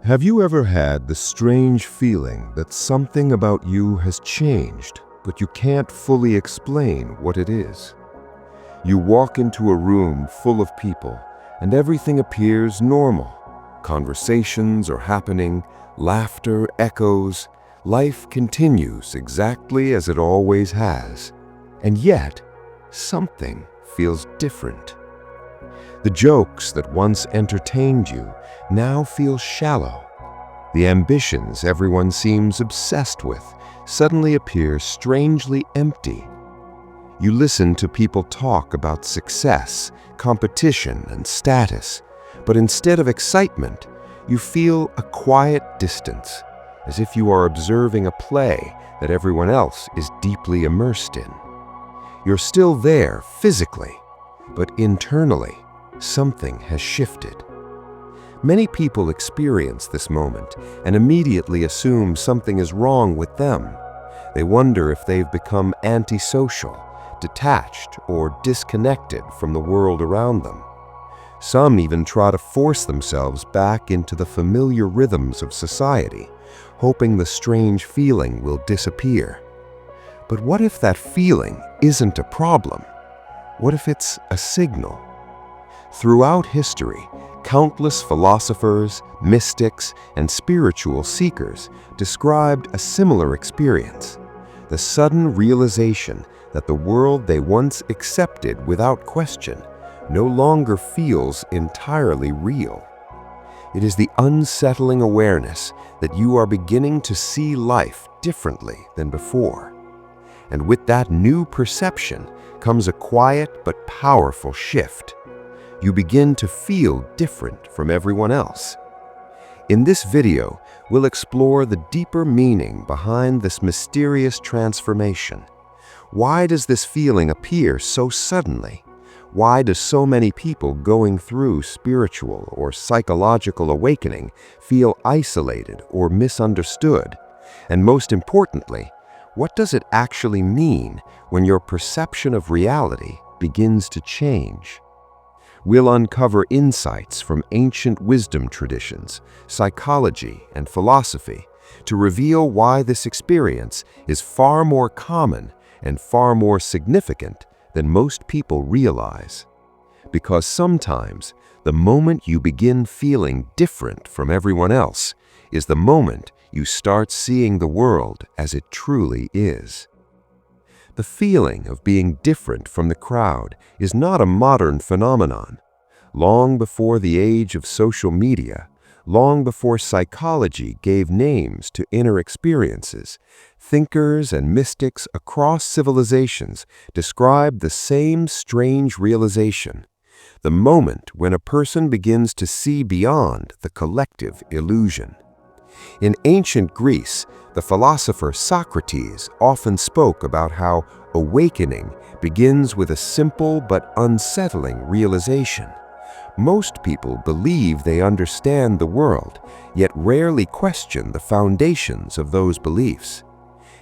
Have you ever had the strange feeling that something about you has changed, but you can't fully explain what it is? You walk into a room full of people, and everything appears normal. Conversations are happening, laughter echoes, life continues exactly as it always has. And yet, something feels different. The jokes that once entertained you now feel shallow. The ambitions everyone seems obsessed with suddenly appear strangely empty. You listen to people talk about success, competition, and status, but instead of excitement, you feel a quiet distance, as if you are observing a play that everyone else is deeply immersed in. You're still there physically, but internally, something has shifted. Many people experience this moment and immediately assume something is wrong with them. They wonder if they've become antisocial, detached, or disconnected from the world around them. Some even try to force themselves back into the familiar rhythms of society, hoping the strange feeling will disappear. But what if that feeling isn't a problem? What if it's a signal? Throughout history, countless philosophers, mystics, and spiritual seekers described a similar experience: the sudden realization that the world they once accepted without question no longer feels entirely real. It is the unsettling awareness that you are beginning to see life differently than before. And with that new perception comes a quiet but powerful shift. You begin to feel different from everyone else. In this video, we'll explore the deeper meaning behind this mysterious transformation. Why does this feeling appear so suddenly? Why do so many people going through spiritual or psychological awakening feel isolated or misunderstood? And most importantly, what does it actually mean when your perception of reality begins to change? We'll uncover insights from ancient wisdom traditions, psychology, and philosophy to reveal why this experience is far more common and far more significant than most people realize. Because sometimes the moment you begin feeling different from everyone else is the moment you start seeing the world as it truly is. The feeling of being different from the crowd is not a modern phenomenon. Long before the age of social media, long before psychology gave names to inner experiences, thinkers and mystics across civilizations described the same strange realization: the moment when a person begins to see beyond the collective illusion. In ancient Greece, the philosopher Socrates often spoke about how awakening begins with a simple but unsettling realization. Most people believe they understand the world, yet rarely question the foundations of those beliefs.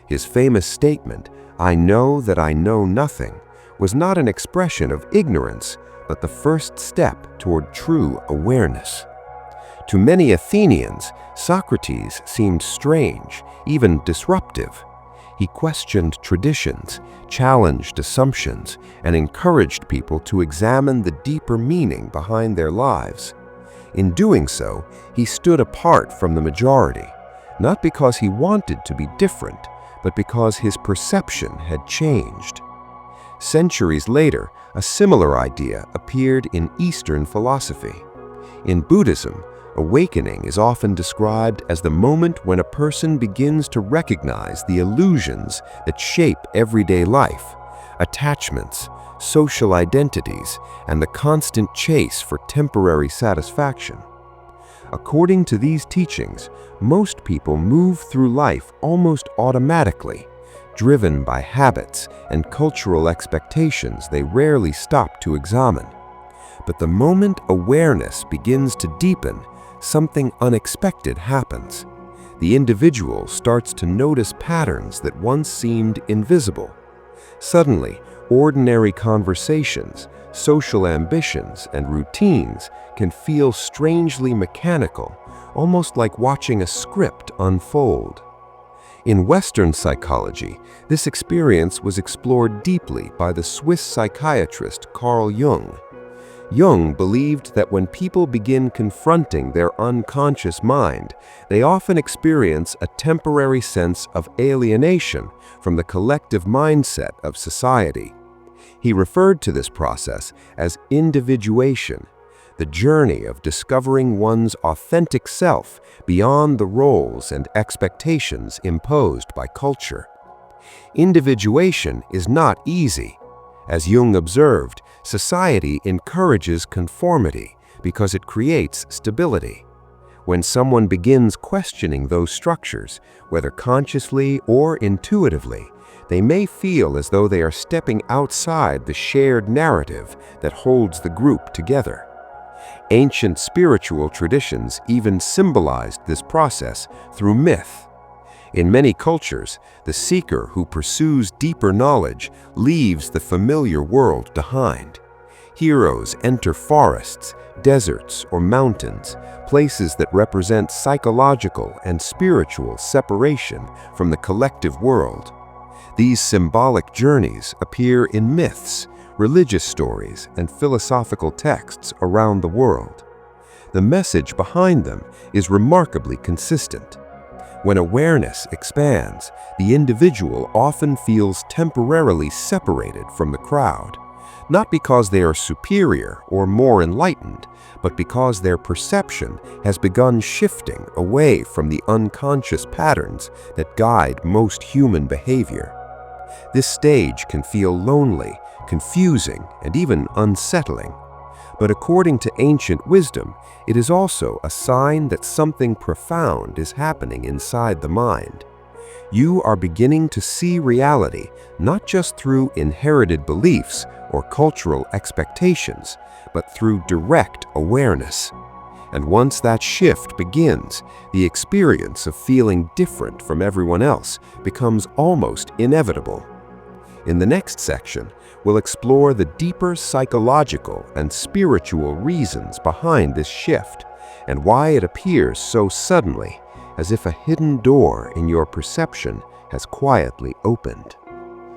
His famous statement, "I know that I know nothing," was not an expression of ignorance, but the first step toward true awareness. To many Athenians, Socrates seemed strange, even disruptive. He questioned traditions, challenged assumptions, and encouraged people to examine the deeper meaning behind their lives. In doing so, he stood apart from the majority, not because he wanted to be different, but because his perception had changed. Centuries later, a similar idea appeared in Eastern philosophy. In Buddhism, awakening is often described as the moment when a person begins to recognize the illusions that shape everyday life: attachments, social identities, and the constant chase for temporary satisfaction. According to these teachings, most people move through life almost automatically, driven by habits and cultural expectations they rarely stop to examine. But the moment awareness begins to deepen, something unexpected happens. The individual starts to notice patterns that once seemed invisible. Suddenly, ordinary conversations, social ambitions, and routines can feel strangely mechanical, almost like watching a script unfold. In Western psychology, this experience was explored deeply by the Swiss psychiatrist Carl Jung. Jung believed that when people begin confronting their unconscious mind, they often experience a temporary sense of alienation from the collective mindset of society. He referred to this process as individuation, the journey of discovering one's authentic self beyond the roles and expectations imposed by culture. Individuation is not easy. As Jung observed, society encourages conformity because it creates stability. When someone begins questioning those structures, whether consciously or intuitively, they may feel as though they are stepping outside the shared narrative that holds the group together. Ancient spiritual traditions even symbolized this process through myth. In many cultures, the seeker who pursues deeper knowledge leaves the familiar world behind. Heroes enter forests, deserts, or mountains, places that represent psychological and spiritual separation from the collective world. These symbolic journeys appear in myths, religious stories, and philosophical texts around the world. The message behind them is remarkably consistent. When awareness expands, the individual often feels temporarily separated from the crowd, not because they are superior or more enlightened, but because their perception has begun shifting away from the unconscious patterns that guide most human behavior. This stage can feel lonely, confusing, and even unsettling. But according to ancient wisdom, it is also a sign that something profound is happening inside the mind. You are beginning to see reality not just through inherited beliefs or cultural expectations, but through direct awareness. And once that shift begins, the experience of feeling different from everyone else becomes almost inevitable. In the next section, we'll explore the deeper psychological and spiritual reasons behind this shift and why it appears so suddenly, as if a hidden door in your perception has quietly opened.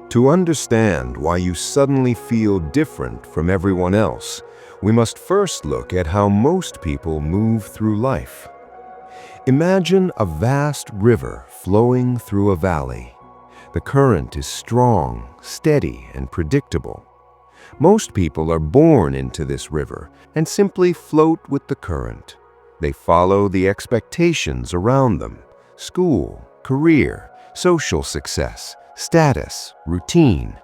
To understand why you suddenly feel different from everyone else, we must first look at how most people move through life. Imagine a vast river flowing through a valley. The current is strong, steady, and predictable. Most people are born into this river and simply float with the current. They follow the expectations around them: school, career, social success, status, routine.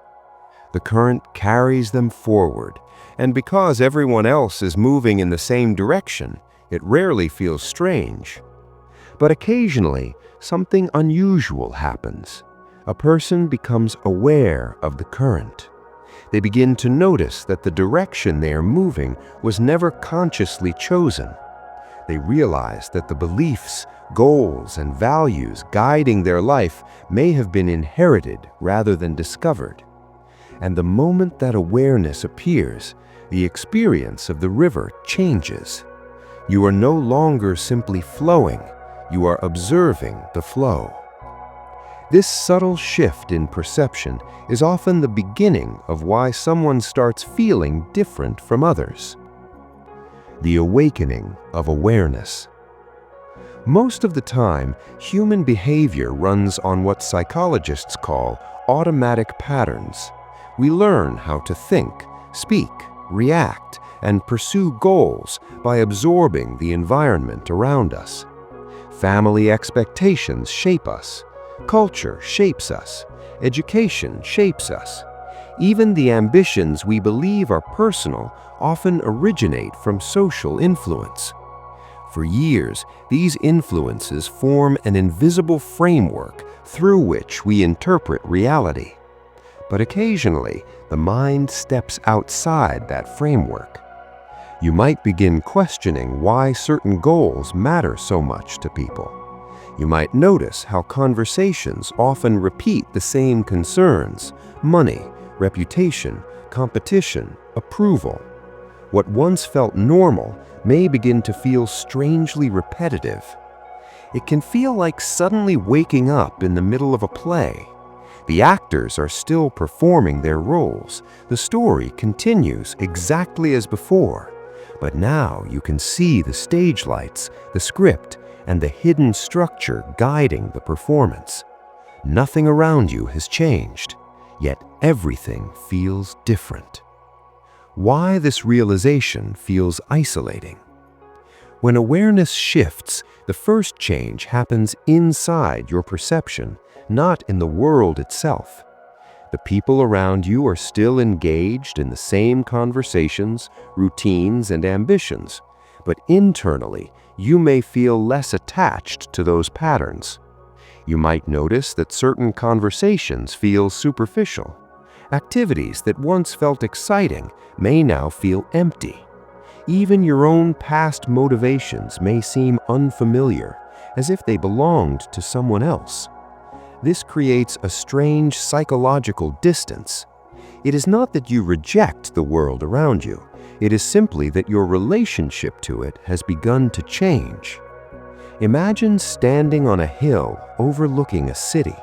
The current carries them forward, and because everyone else is moving in the same direction, it rarely feels strange. But occasionally, something unusual happens. A person becomes aware of the current. They begin to notice that the direction they are moving was never consciously chosen. They realize that the beliefs, goals, and values guiding their life may have been inherited rather than discovered. And the moment that awareness appears, the experience of the river changes. You are no longer simply flowing, you are observing the flow. This subtle shift in perception is often the beginning of why someone starts feeling different from others. The awakening of awareness. Most of the time, human behavior runs on what psychologists call automatic patterns. We learn how to think, speak, react, and pursue goals by absorbing the environment around us. Family expectations shape us. Culture shapes us. Education shapes us. Even the ambitions we believe are personal often originate from social influence. For years, these influences form an invisible framework through which we interpret reality. But occasionally, the mind steps outside that framework. You might begin questioning why certain goals matter so much to people. You might notice how conversations often repeat the same concerns: money, reputation, competition, approval. What once felt normal may begin to feel strangely repetitive. It can feel like suddenly waking up in the middle of a play. The actors are still performing their roles. The story continues exactly as before. But now you can see the stage lights, the script, and the hidden structure guiding the performance. Nothing around you has changed, yet everything feels different. Why this realization feels isolating? When awareness shifts, the first change happens inside your perception, not in the world itself. The people around you are still engaged in the same conversations, routines, and ambitions, but internally, you may feel less attached to those patterns. You might notice that certain conversations feel superficial. Activities that once felt exciting may now feel empty. Even your own past motivations may seem unfamiliar, as if they belonged to someone else. This creates a strange psychological distance. It is not that you reject the world around you. It is simply that your relationship to it has begun to change. Imagine standing on a hill overlooking a city.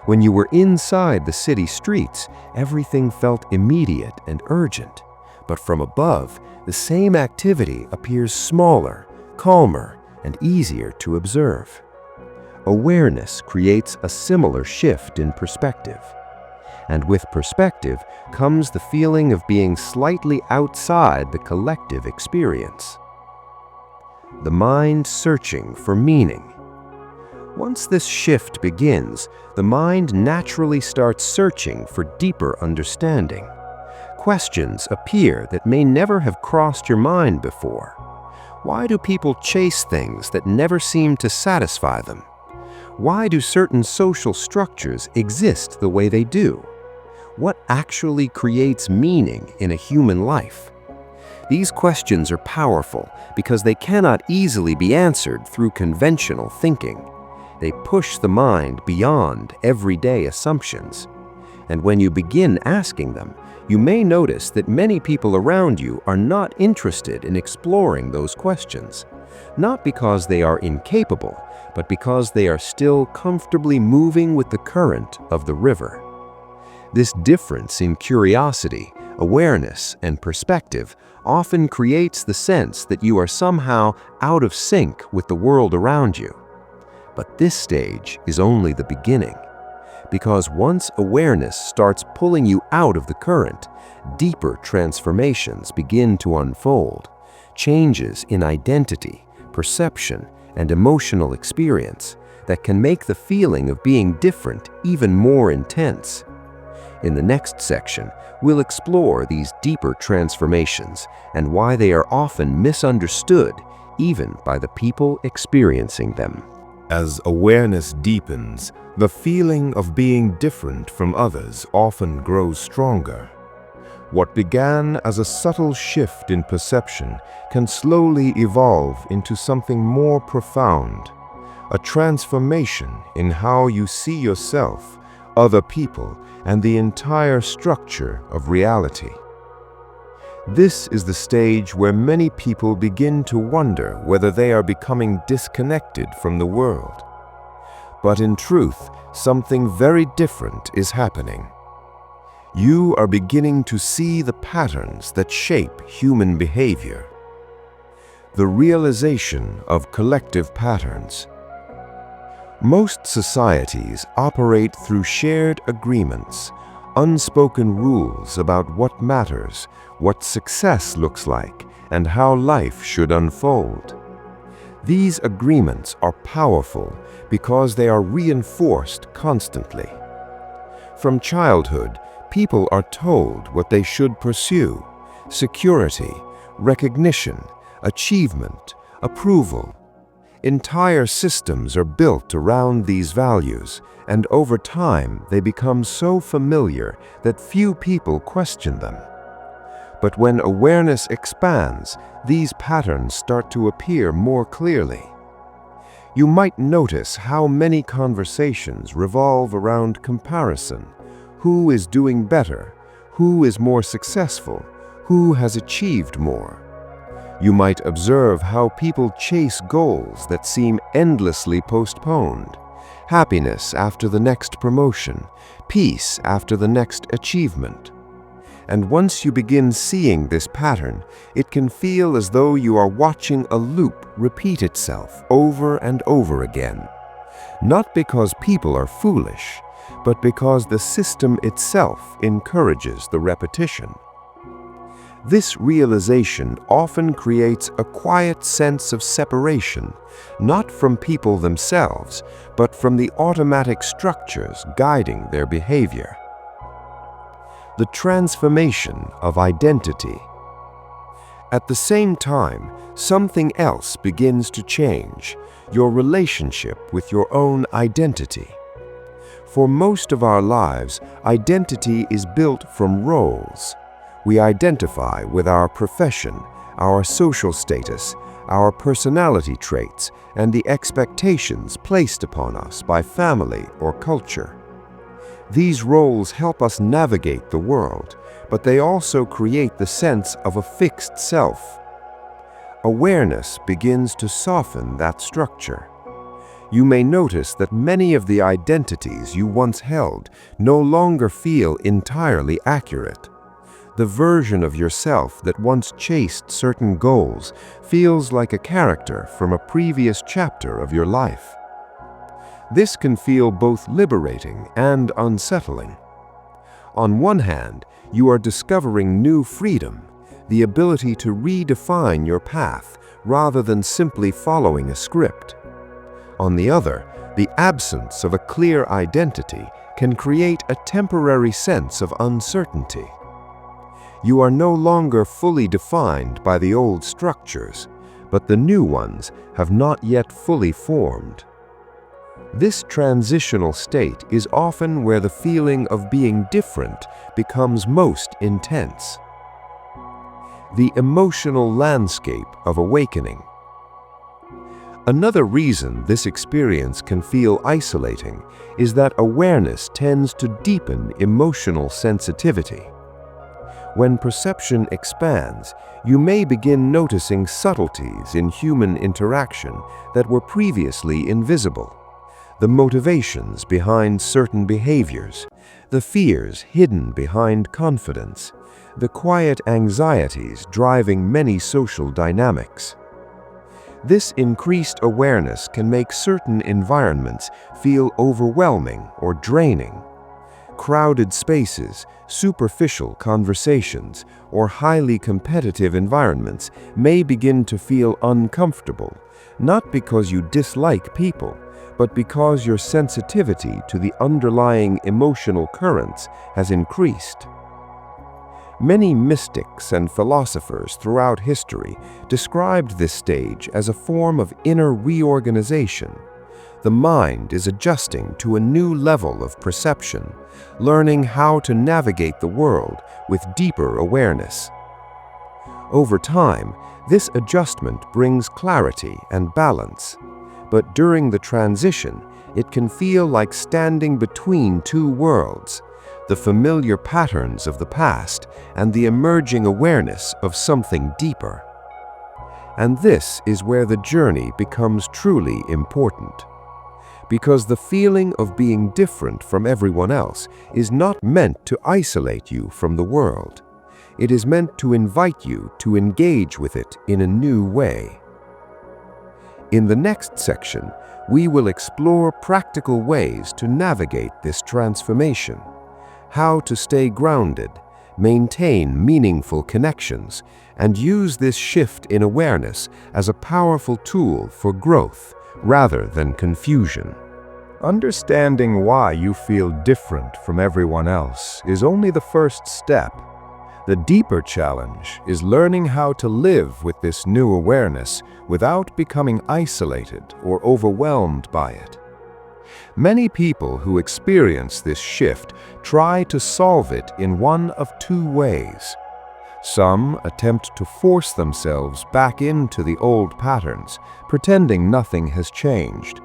When you were inside the city streets, everything felt immediate and urgent. But from above, the same activity appears smaller, calmer, and easier to observe. Awareness creates a similar shift in perspective. And with perspective comes the feeling of being slightly outside the collective experience. The mind searching for meaning. Once this shift begins, the mind naturally starts searching for deeper understanding. Questions appear that may never have crossed your mind before. Why do people chase things that never seem to satisfy them? Why do certain social structures exist the way they do? What actually creates meaning in a human life? These questions are powerful because they cannot easily be answered through conventional thinking. They push the mind beyond everyday assumptions. And when you begin asking them, you may notice that many people around you are not interested in exploring those questions, not because they are incapable, but because they are still comfortably moving with the current of the river. This difference in curiosity, awareness, and perspective often creates the sense that you are somehow out of sync with the world around you. But this stage is only the beginning. Because once awareness starts pulling you out of the current, deeper transformations begin to unfold. Changes in identity, perception, and emotional experience that can make the feeling of being different even more intense. In the next section, we'll explore these deeper transformations and why they are often misunderstood even by the people experiencing them. As awareness deepens, the feeling of being different from others often grows stronger. What began as a subtle shift in perception can slowly evolve into something more profound, a transformation in how you see yourself, other people, and the entire structure of reality. This is the stage where many people begin to wonder whether they are becoming disconnected from the world. But in truth, something very different is happening. You are beginning to see the patterns that shape human behavior. The realization of collective patterns. Most societies operate through shared agreements, unspoken rules about what matters, what success looks like, and how life should unfold. These agreements are powerful because they are reinforced constantly. From childhood, people are told what they should pursue: security, recognition, achievement, approval. Entire systems are built around these values, and over time they become so familiar that few people question them. But when awareness expands, these patterns start to appear more clearly. You might notice how many conversations revolve around comparison. Who is doing better? Who is more successful? Who has achieved more? You might observe how people chase goals that seem endlessly postponed. Happiness after the next promotion, peace after the next achievement. And once you begin seeing this pattern, it can feel as though you are watching a loop repeat itself over and over again. Not because people are foolish, but because the system itself encourages the repetition. This realization often creates a quiet sense of separation, not from people themselves, but from the automatic structures guiding their behavior. The transformation of identity. At the same time, something else begins to change: your relationship with your own identity. For most of our lives, identity is built from roles. We identify with our profession, our social status, our personality traits, and the expectations placed upon us by family or culture. These roles help us navigate the world, but they also create the sense of a fixed self. Awareness begins to soften that structure. You may notice that many of the identities you once held no longer feel entirely accurate. The version of yourself that once chased certain goals feels like a character from a previous chapter of your life. This can feel both liberating and unsettling. On one hand, you are discovering new freedom, the ability to redefine your path rather than simply following a script. On the other, the absence of a clear identity can create a temporary sense of uncertainty. You are no longer fully defined by the old structures, but the new ones have not yet fully formed. This transitional state is often where the feeling of being different becomes most intense. The emotional landscape of awakening. Another reason this experience can feel isolating is that awareness tends to deepen emotional sensitivity. When perception expands, you may begin noticing subtleties in human interaction that were previously invisible. The motivations behind certain behaviors, the fears hidden behind confidence, the quiet anxieties driving many social dynamics. This increased awareness can make certain environments feel overwhelming or draining. Crowded spaces, superficial conversations, or highly competitive environments may begin to feel uncomfortable, not because you dislike people, but because your sensitivity to the underlying emotional currents has increased. Many mystics and philosophers throughout history described this stage as a form of inner reorganization. The mind is adjusting to a new level of perception, learning how to navigate the world with deeper awareness. Over time, this adjustment brings clarity and balance, but during the transition, it can feel like standing between two worlds, the familiar patterns of the past and the emerging awareness of something deeper. And this is where the journey becomes truly important. Because the feeling of being different from everyone else is not meant to isolate you from the world. It is meant to invite you to engage with it in a new way. In the next section, we will explore practical ways to navigate this transformation, how to stay grounded, maintain meaningful connections, and use this shift in awareness as a powerful tool for growth rather than confusion. Understanding why you feel different from everyone else is only the first step. The deeper challenge is learning how to live with this new awareness without becoming isolated or overwhelmed by it. Many people who experience this shift try to solve it in one of two ways. Some attempt to force themselves back into the old patterns, pretending nothing has changed.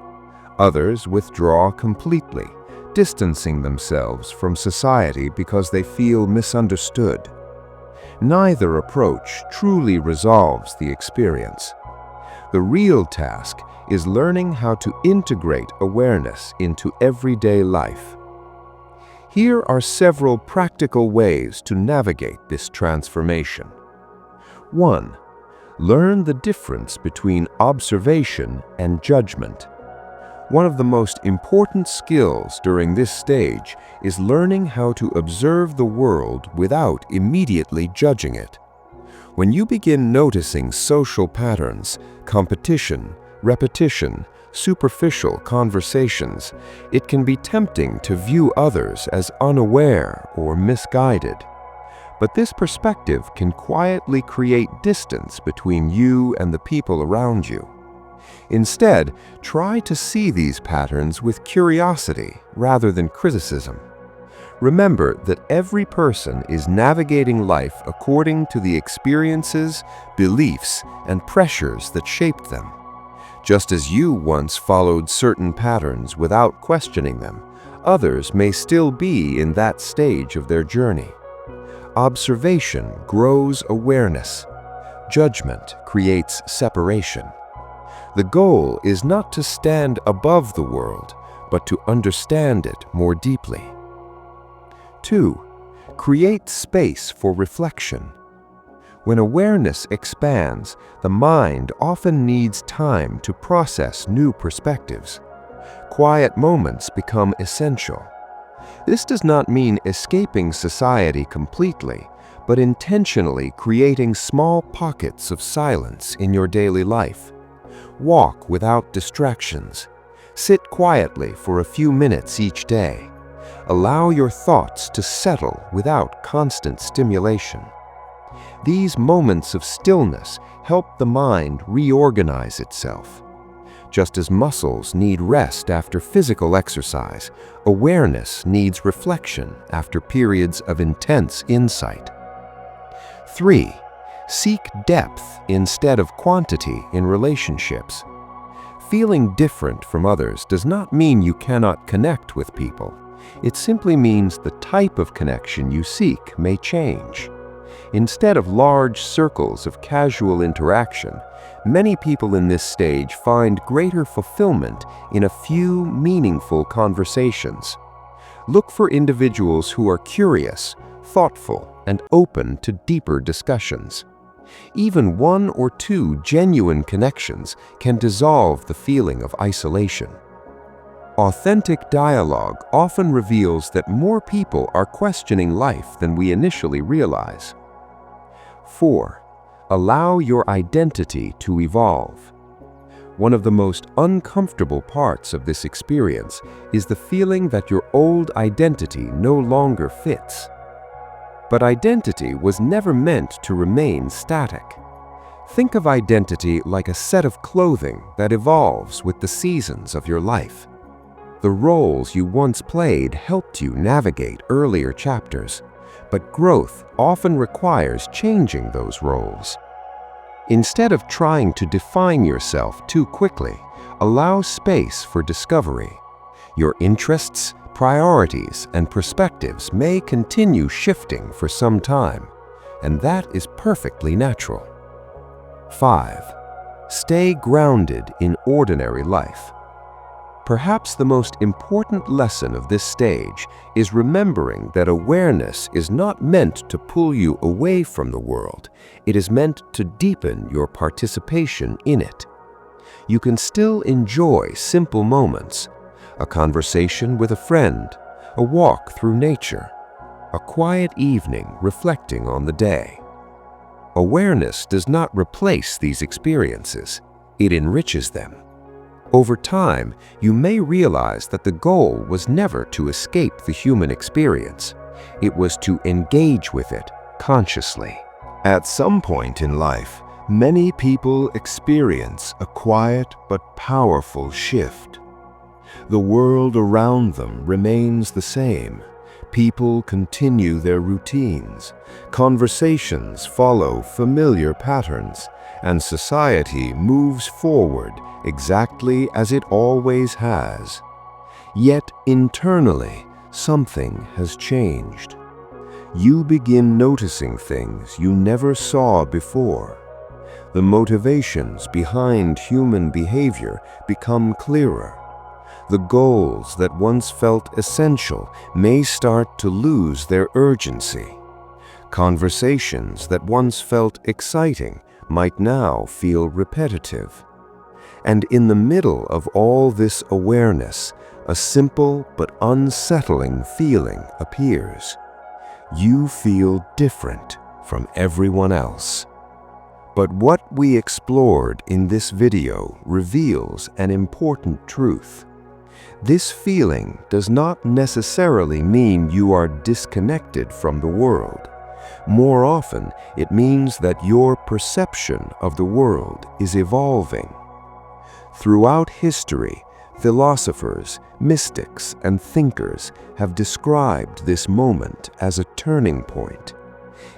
Others withdraw completely, distancing themselves from society because they feel misunderstood. Neither approach truly resolves the experience. The real task is learning how to integrate awareness into everyday life. Here are several practical ways to navigate this transformation. 1. Learn the difference between observation and judgment. One of the most important skills during this stage is learning how to observe the world without immediately judging it. When you begin noticing social patterns, competition, repetition, superficial conversations, it can be tempting to view others as unaware or misguided. But this perspective can quietly create distance between you and the people around you. Instead, try to see these patterns with curiosity rather than criticism. Remember that every person is navigating life according to the experiences, beliefs, and pressures that shaped them. Just as you once followed certain patterns without questioning them, others may still be in that stage of their journey. Observation grows awareness. Judgment creates separation. The goal is not to stand above the world, but to understand it more deeply. 2. Create space for reflection. When awareness expands, the mind often needs time to process new perspectives. Quiet moments become essential. This does not mean escaping society completely, but intentionally creating small pockets of silence in your daily life. Walk without distractions. Sit quietly for a few minutes each day. Allow your thoughts to settle without constant stimulation. These moments of stillness help the mind reorganize itself. Just as muscles need rest after physical exercise, awareness needs reflection after periods of intense insight. 3. Seek depth instead of quantity in relationships. Feeling different from others does not mean you cannot connect with people. It simply means the type of connection you seek may change. Instead of large circles of casual interaction, many people in this stage find greater fulfillment in a few meaningful conversations. Look for individuals who are curious, thoughtful, and open to deeper discussions. Even one or two genuine connections can dissolve the feeling of isolation. Authentic dialogue often reveals that more people are questioning life than we initially realize. 4. Allow your identity to evolve. One of the most uncomfortable parts of this experience is the feeling that your old identity no longer fits. But identity was never meant to remain static. Think of identity like a set of clothing that evolves with the seasons of your life. The roles you once played helped you navigate earlier chapters, but growth often requires changing those roles. Instead of trying to define yourself too quickly, allow space for discovery. Your interests, priorities, and perspectives may continue shifting for some time, and that is perfectly natural. 5. Stay grounded in ordinary life. Perhaps the most important lesson of this stage is remembering that awareness is not meant to pull you away from the world. It is meant to deepen your participation in it. You can still enjoy simple moments: a conversation with a friend, a walk through nature, a quiet evening reflecting on the day. Awareness does not replace these experiences. It enriches them. Over time, you may realize that the goal was never to escape the human experience. It was to engage with it consciously. At some point in life, many people experience a quiet but powerful shift. The world around them remains the same. People continue their routines. Conversations follow familiar patterns, and society moves forward exactly as it always has. Yet internally, something has changed. you begin noticing things you never saw before. The motivations behind human behavior become clearer. The goals that once felt essential may start to lose their urgency. Conversations that once felt exciting might now feel repetitive. And in the middle of all this awareness, a simple but unsettling feeling appears. You feel different from everyone else. But what we explored in this video reveals an important truth. This feeling does not necessarily mean you are disconnected from the world. More often, it means that your perception of the world is evolving. Throughout history, philosophers, mystics, and thinkers have described this moment as a turning point.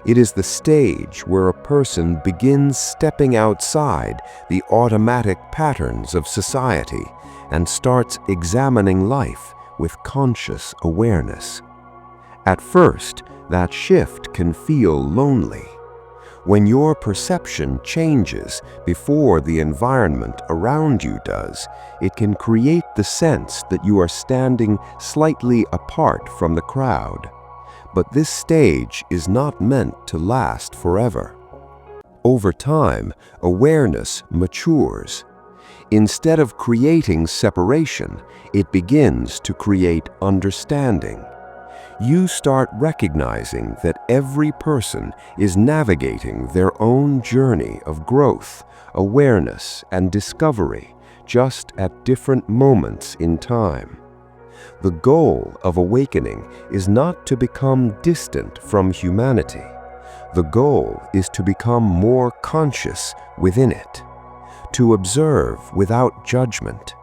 It is the stage where a person begins stepping outside the automatic patterns of society and starts examining life with conscious awareness. At first, that shift can feel lonely. When your perception changes before the environment around you does, it can create the sense that you are standing slightly apart from the crowd. But this stage is not meant to last forever. Over time, awareness matures. Instead of creating separation, it begins to create understanding. You start recognizing that every person is navigating their own journey of growth, awareness, and discovery, just at different moments in time. The goal of awakening is not to become distant from humanity. The goal is to become more conscious within it, to observe without judgment,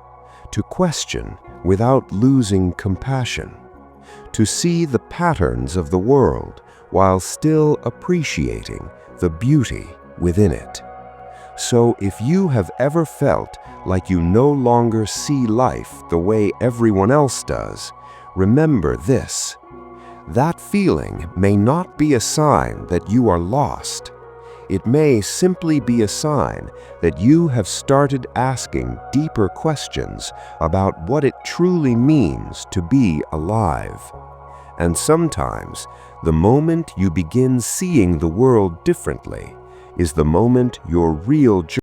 to question without losing compassion, to see the patterns of the world while still appreciating the beauty within it. So if you have ever felt like you no longer see life the way everyone else does, remember this. That feeling may not be a sign that you are lost. It may simply be a sign that you have started asking deeper questions about what it truly means to be alive. And sometimes, the moment you begin seeing the world differently is the moment your real journey